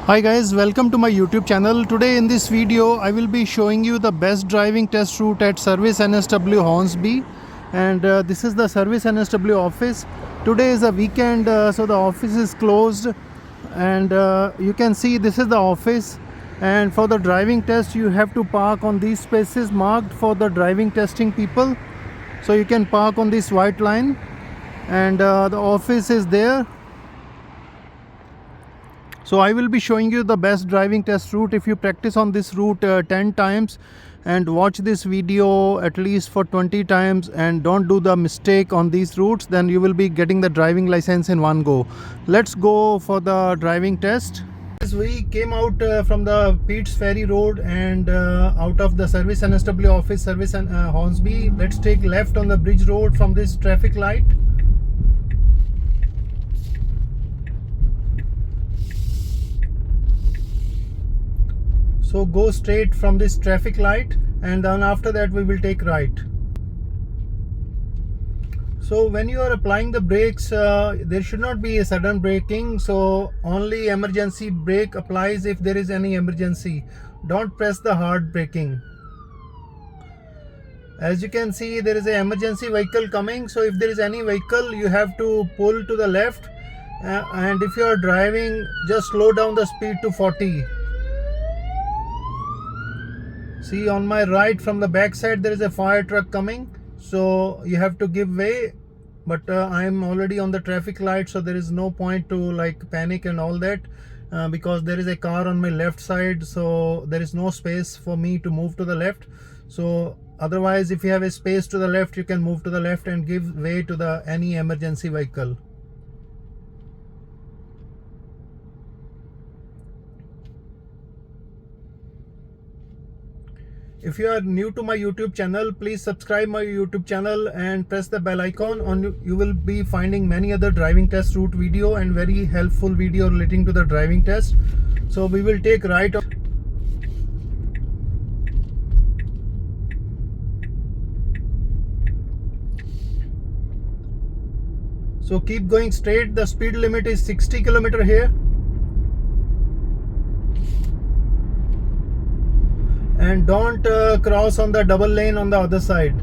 Hi guys, welcome to my YouTube channel. Today in this video I will be showing you the best driving test route at Service NSW Hornsby, and this is the Service NSW office. Today is a weekend, so the office is closed, and you can see this is the office. And for the driving test you have to park on these spaces marked for the driving testing people. So you can park on this white line, and the office is there. So I will be showing you the best driving test route. If you practice on this route 10 times and watch this video at least for 20 times and don't do the mistake on these routes, then you will be getting the driving license in one go. Let's go for the driving test. We came out from the Pete's Ferry Road and out of the Service NSW office, Service Hornsby. Let's take left on the Bridge Road from this traffic light. So go straight from this traffic light, and then after that we will take right. So when you are applying the brakes, there should not be a sudden braking. So only emergency brake applies if there is any emergency. Don't press the hard braking. As you can see, there is an emergency vehicle coming. So if there is any vehicle, you have to pull to the left. And if you are driving, just slow down the speed to 40. See, on my right from the back side there is a fire truck coming, so you have to give way. But I am already on the traffic light, so there is no point to like panic and all that, because there is a car on my left side, so there is no space for me to move to the left. So otherwise, if you have a space to the left, you can move to the left and give way to the any emergency vehicle. If you are new to my YouTube channel, please subscribe my YouTube channel and press the bell icon. You will be finding many other driving test route video and very helpful video relating to the driving test. So we will take right. So keep going straight. The speed limit is 60 km here. And don't cross on the double lane on the other side.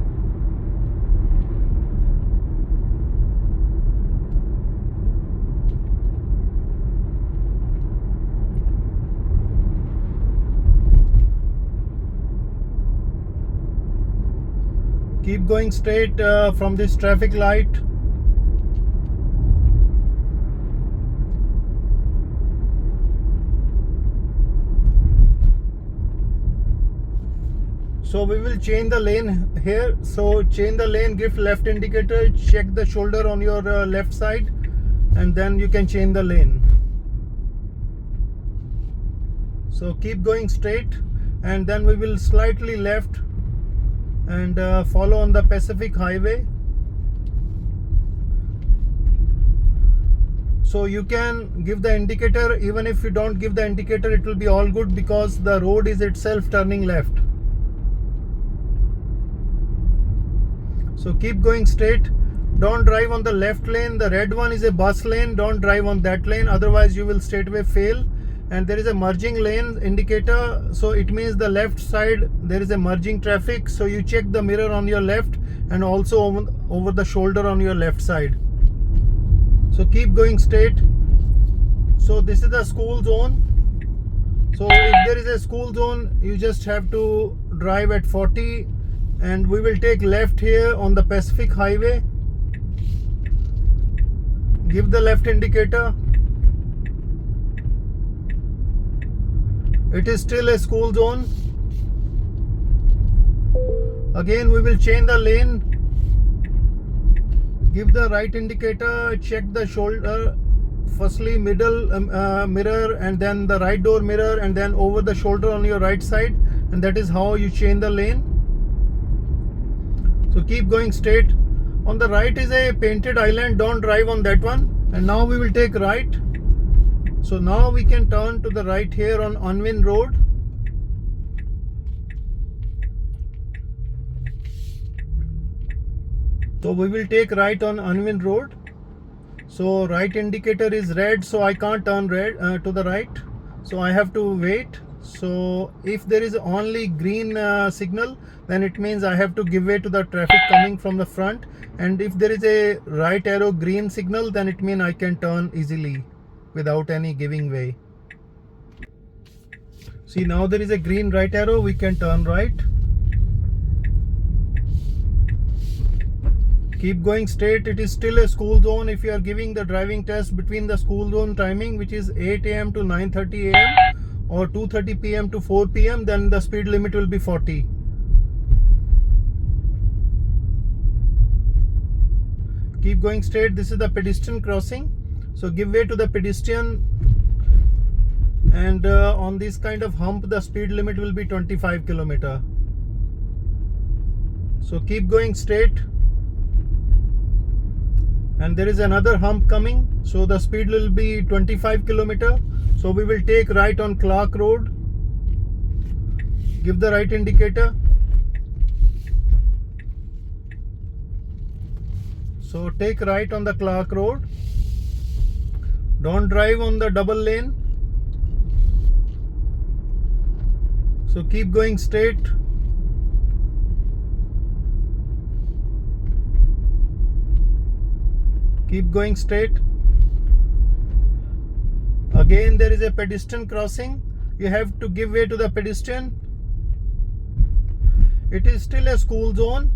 Keep going straight from this traffic light. So we will change the lane here. So change the lane, give left indicator, check the shoulder on your left side, and then you can change the lane. So keep going straight, and then we will slightly left and follow on the Pacific Highway. So you can give the indicator. Even if you don't give the indicator, it will be all good because the road is itself turning left. So keep going straight. Don't drive on the left lane. The red one is a bus lane. Don't drive on that lane, otherwise you will straightaway fail. And there is a merging lane indicator, so it means the left side there is a merging traffic. So you check the mirror on your left and also over the shoulder on your left side. So keep going straight. So this is the school zone. So if there is a school zone, you just have to drive at 40. And we will take left here on the Pacific Highway. Give the left indicator. It is still a school zone. Again we will change the lane. Give the right indicator, check the shoulder. Firstly middle mirror, and then the right door mirror, and then over the shoulder on your right side. And that is how you change the lane. So keep going straight. On the right is a painted island. Don't drive on that one. And now we will take right. So now we can turn to the right here on Unwin Road. So we will take right on Unwin Road. So right indicator is red, so I can't turn red to the right. so I have to wait. So if there is only green signal, then it means I have to give way to the traffic coming from the front, and if there is a right arrow green signal, then it means I can turn easily without any giving way. See, now there is a green right arrow, we can turn right. Keep going straight. It is still a school zone. If you are giving the driving test between the school zone timing, which is 8 a.m. to 9:30 a.m. or 2:30 p.m. to 4 p.m., then the speed limit will be 40. Keep going straight. This is the pedestrian crossing, so give way to the pedestrian, and on this kind of hump the speed limit will be 25 km. So keep going straight, and there is another hump coming, so the speed will be 25 km. So we will take right on Clark Road. Give the right indicator. So take right on the Clark Road. Don't drive on the double lane. So keep going straight. Keep going straight. Again there is a pedestrian crossing. You have to give way to the pedestrian. It is still a school zone.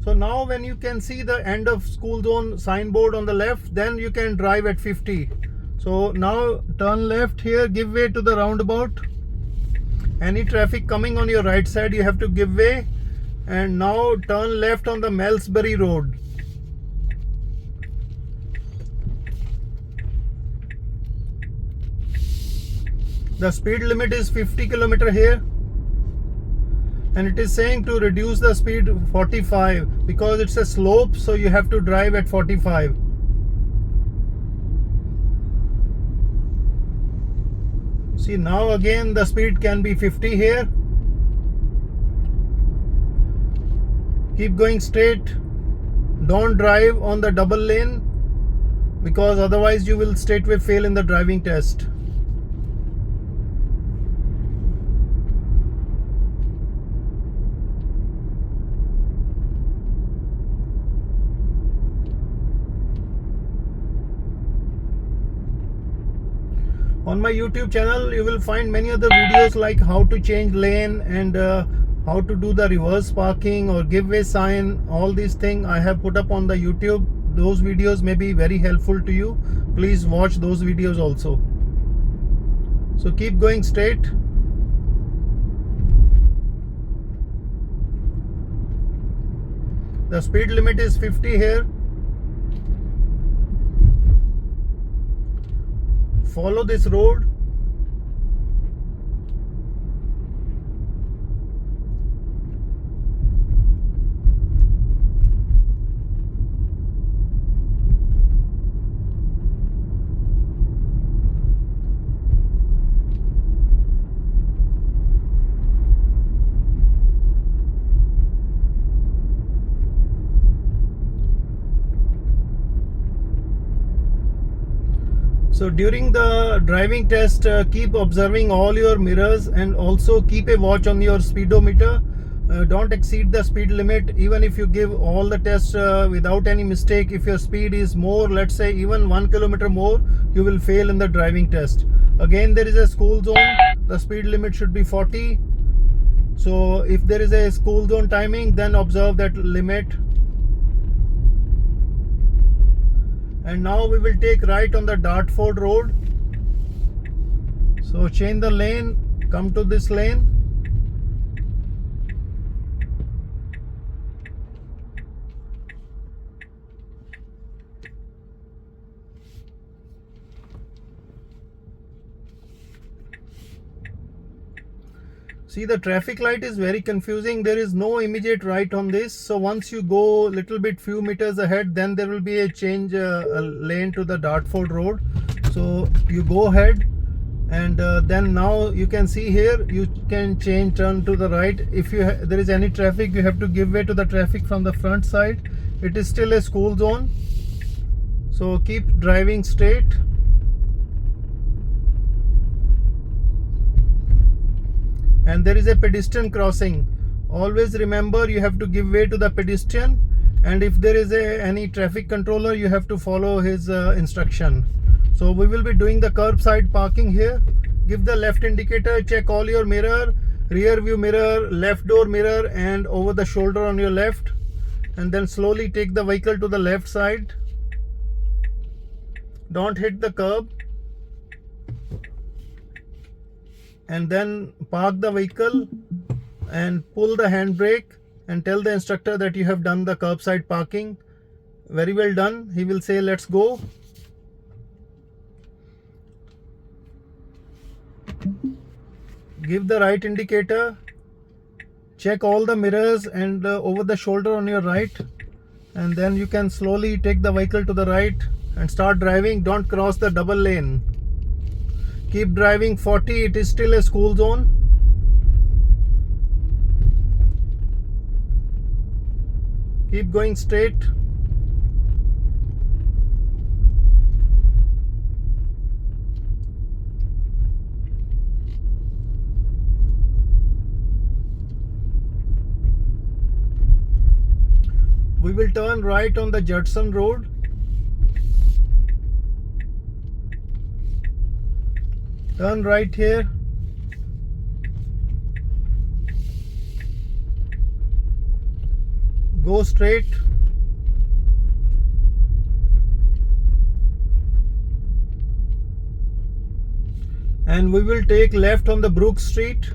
So now when you can see the end of school zone signboard on the left, then you can drive at 50. So now turn left here, give way to the roundabout. Any traffic coming on your right side, you have to give way. And now turn left on the Melsbury Road. The speed limit is 50 km here, and it is saying to reduce the speed 45 because it's a slope, so you have to drive at 45. See, now again the speed can be 50 here. Keep going straight. Don't drive on the double lane because otherwise you will straightway fail in the driving test. On my YouTube channel, you will find many other videos like how to change lane and how to do the reverse parking or give way sign. All these things I have put up on the YouTube. Those videos may be very helpful to you. Please watch those videos also. So keep going straight. The speed limit is 50 here. Follow this road. So during the driving test, keep observing all your mirrors and also keep a watch on your speedometer. Don't exceed the speed limit. Even if you give all the tests without any mistake, if your speed is more, let's say even 1 km more, you will fail in the driving test. Again, there is a school zone. The speed limit should be 40. So if there is a school zone timing, then observe that limit. And now we will take right on the Dartford Road. So change the lane, come to this lane. See, the traffic light is very confusing. There is no immediate right on this. So once you go little bit few meters ahead, then there will be a change lane to the Dartford Road. So you go ahead, and then now you can see here you can change turn to the right. If there is any traffic, you have to give way to the traffic from the front side. It is still a school zone, so keep driving straight. and there is a pedestrian crossing. Always remember, you have to give way to the pedestrian, and if there is any traffic controller, you have to follow his instruction. So we will be doing the curbside parking here. Give the left indicator, check all your mirror, rear view mirror, left door mirror, and over the shoulder on your left, and then slowly take the vehicle to the left side. Don't hit the curb, and then park the vehicle and pull the handbrake and tell the instructor that you have done the curbside parking. Very well done. He will say, let's go. Give the right indicator, check all the mirrors and over the shoulder on your right, and then you can slowly take the vehicle to the right and start driving. Don't cross the double lane. Keep driving 40. It is still a school zone. Keep going straight. We will turn right on the Judson Road. Turn right here. Go straight. And we will take left on the Brook Street.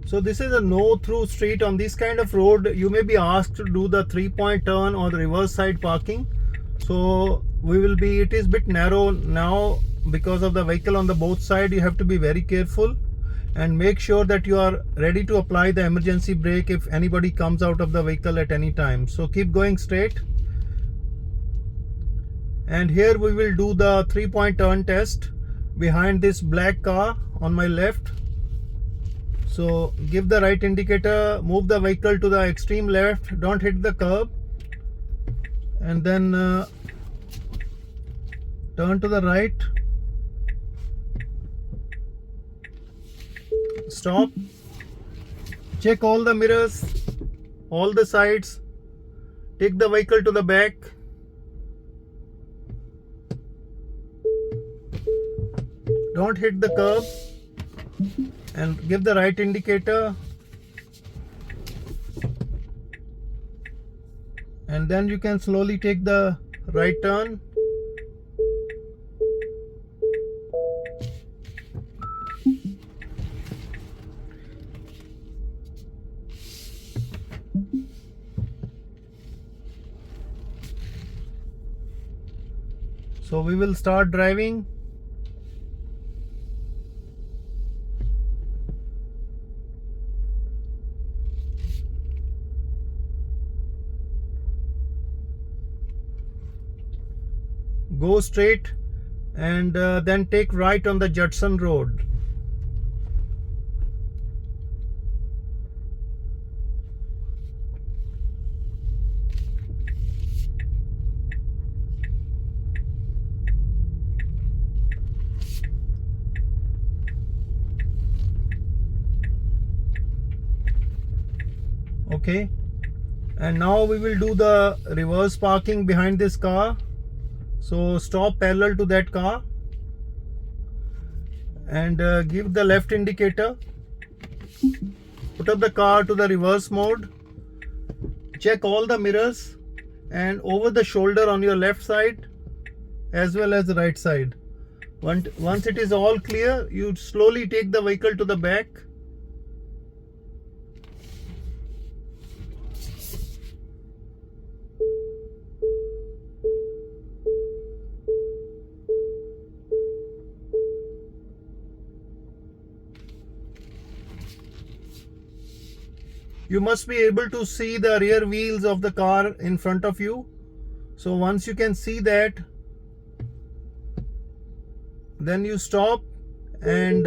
So this is a no-through street. On this kind of road, you may be asked to do the 3-point turn or the reverse side parking. So it is a bit narrow now because of the vehicle on the both side. You have to be very careful and make sure that you are ready to apply the emergency brake if anybody comes out of the vehicle at any time. So keep going straight. And here we will do the 3-point turn test behind this black car on my left. So give the right indicator, move the vehicle to the extreme left, don't hit the curb, and then turn to the right. Stop. Check all the mirrors, all the sides. Take the vehicle to the back. Don't hit the curb. And give the right indicator. And then you can slowly take the right turn. So we will start driving. Go straight and then take right on the Judson Road. Okay, and now we will do the reverse parking behind this car. So stop parallel to that car and give the left indicator. Put up the car to the reverse mode. Check all the mirrors and over the shoulder on your left side as well as the right side. Once it is all clear, you slowly take the vehicle to the back. You must be able to see the rear wheels of the car in front of you. So once you can see that, then you stop and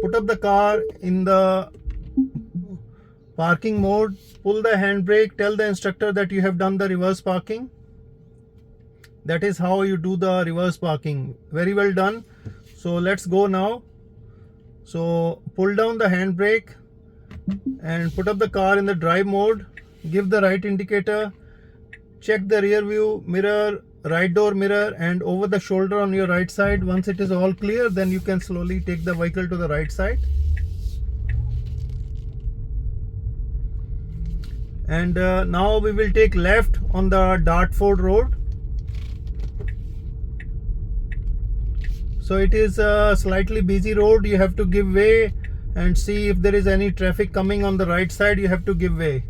put up the car in the parking mode. Pull the handbrake, tell the instructor that you have done the reverse parking. That is how you do the reverse parking. Very well done. So let's go now. So pull down the handbrake and put up the car in the drive mode. Give the right indicator. Check the rear view mirror, right door mirror, and over the shoulder on your right side. Once it is all clear, then you can slowly take the vehicle to the right side. And now we will take left on the Dartford Road. So it is a slightly busy road. You have to give way and see if there is any traffic coming on the right side. You have to give way.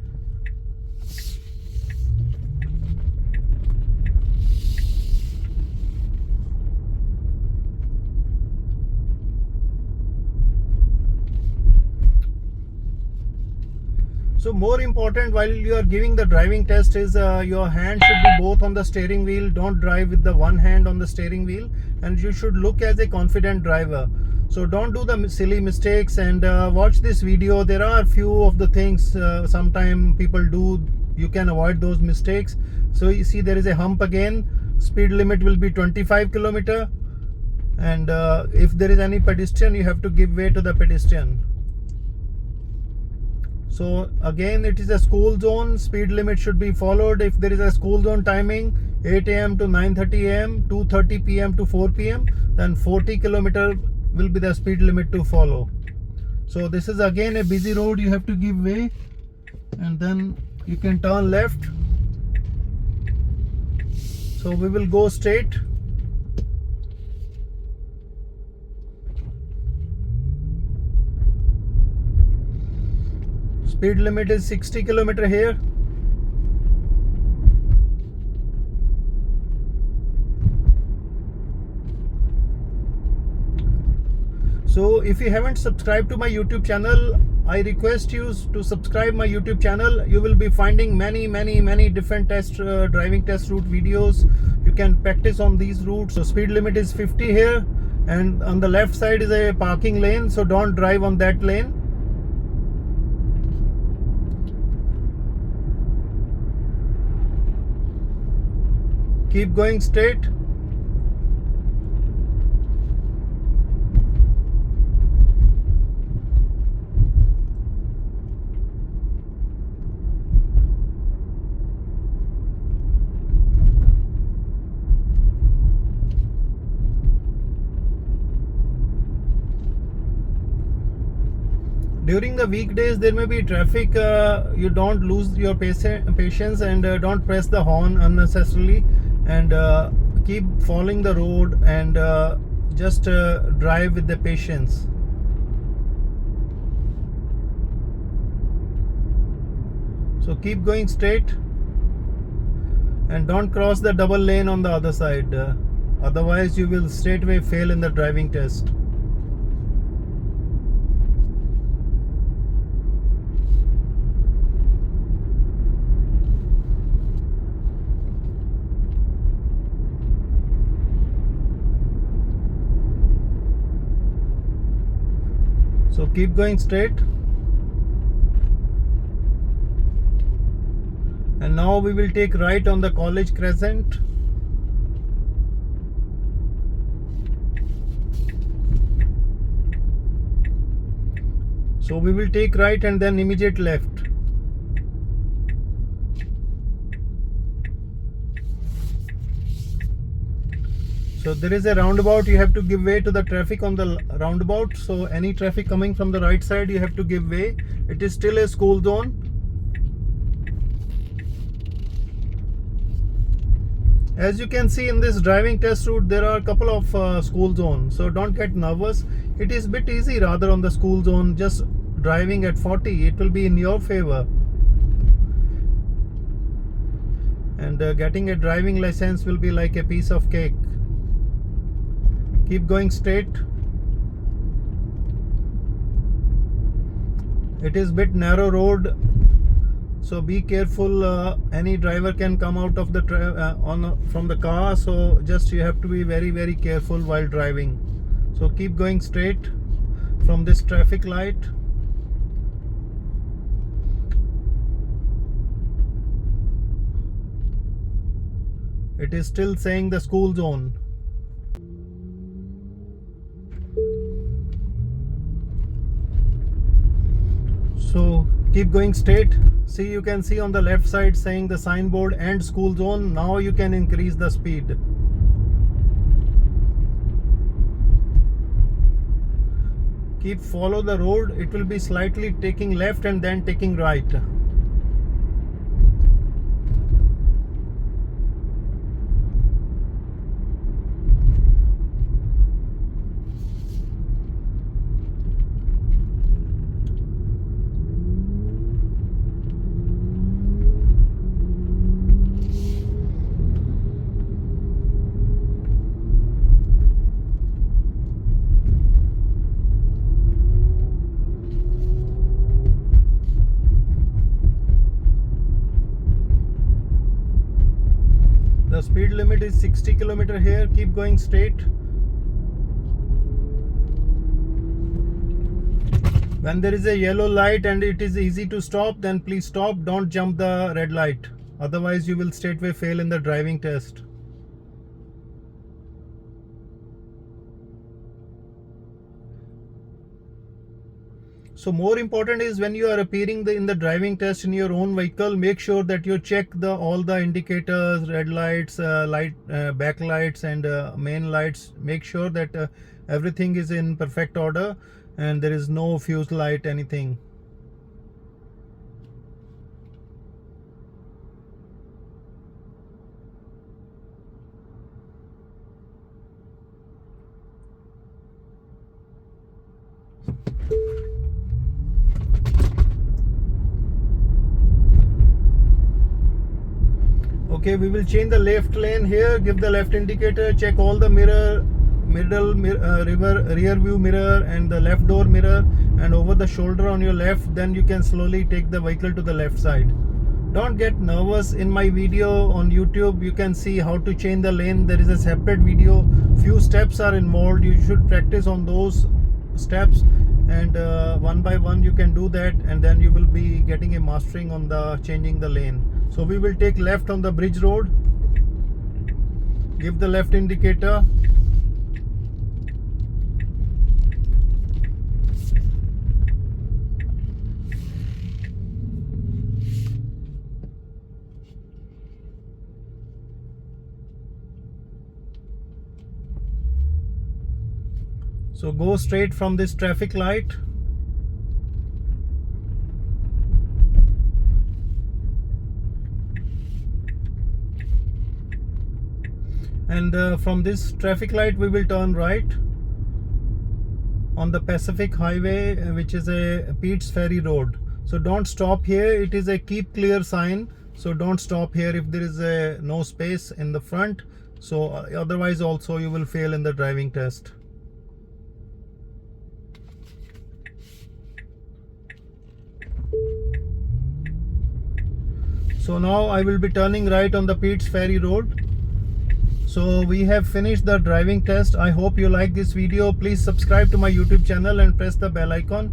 So more important while you are giving the driving test is your hand should be both on the steering wheel. Don't drive with the one hand on the steering wheel, and you should look as a confident driver. So don't do the silly mistakes, and watch this video. There are few of the things sometimes people do. You can avoid those mistakes. So you see there is a hump again. Speed limit will be 25 km, and if there is any pedestrian, you have to give way to the pedestrian. So again, it is a school zone. Speed limit should be followed. If there is a school zone timing 8 a.m. to 9:30 a.m., 2:30 p.m. to 4 p.m., then 40 km will be the speed limit to follow. So this is again a busy road. You have to give way, and then you can turn left. So we will go straight. Speed limit is 60 km here. So if you haven't subscribed to my YouTube channel, I request you to subscribe my YouTube channel. You will be finding many different driving test route videos. You can practice on these routes. So speed limit is 50 here, and on the left side is a parking lane, so don't drive on that lane. Keep going straight. During the weekdays there may be traffic. You don't lose your patience, and don't press the horn unnecessarily, and keep following the road, and just drive with the patience. So keep going straight, and don't cross the double lane on the other side, otherwise you will straightaway fail in the driving test. So keep going straight. And now we will take right on the College Crescent. So we will take right and then immediate left. So there is a roundabout. You have to give way to the traffic on the roundabout. So any traffic coming from the right side, you have to give way. It is still a school zone. As you can see in this driving test route, there are a couple of school zones. So don't get nervous. It is a bit easy rather on the school zone. Just driving at 40, it will be in your favor. And getting a driving license will be like a piece of cake. Keep going straight. It is bit narrow road, so be careful. Any driver can come out of the from the car, so just you have to be very careful while driving. So keep going straight from this traffic light. It is still saying the school zone. So keep going straight. See, you can see on the left side saying the signboard and school zone. Now you can increase the speed. Keep follow the road. It will be slightly taking left and then taking right. The speed limit is 60 km here. Keep going straight. When there is a yellow light and it is easy to stop, then please stop. Don't jump the red light. Otherwise you will straightway fail in the driving test. So more important is when you are appearing in the driving test in your own vehicle, make sure that you check all the indicators, red lights, back lights and main lights. Make sure that everything is in perfect order and there is no fuse light, anything. Okay, we will change the left lane here. Give the left indicator, check all the rear view mirror and the left door mirror and over the shoulder on your left. Then you can slowly take the vehicle to the left side. Don't get nervous. In my video on YouTube you can see how to change the lane. There is a separate video. Few steps are involved. You should practice on those steps and one by one you can do that, and then you will be getting a mastering on the changing the lane. So we will take left on the bridge road. Give the left indicator. So go straight from this traffic light. And from this traffic light we will turn right on the Pacific Highway, which is a Pete's Ferry Road. So don't stop here. It is a keep clear sign. So don't stop here if there is no space in the front. So otherwise also you will fail in the driving test. So now I will be turning right on the Pete's Ferry Road. So we have finished the driving test. I hope you like this video. Please subscribe to my YouTube channel and press the bell icon.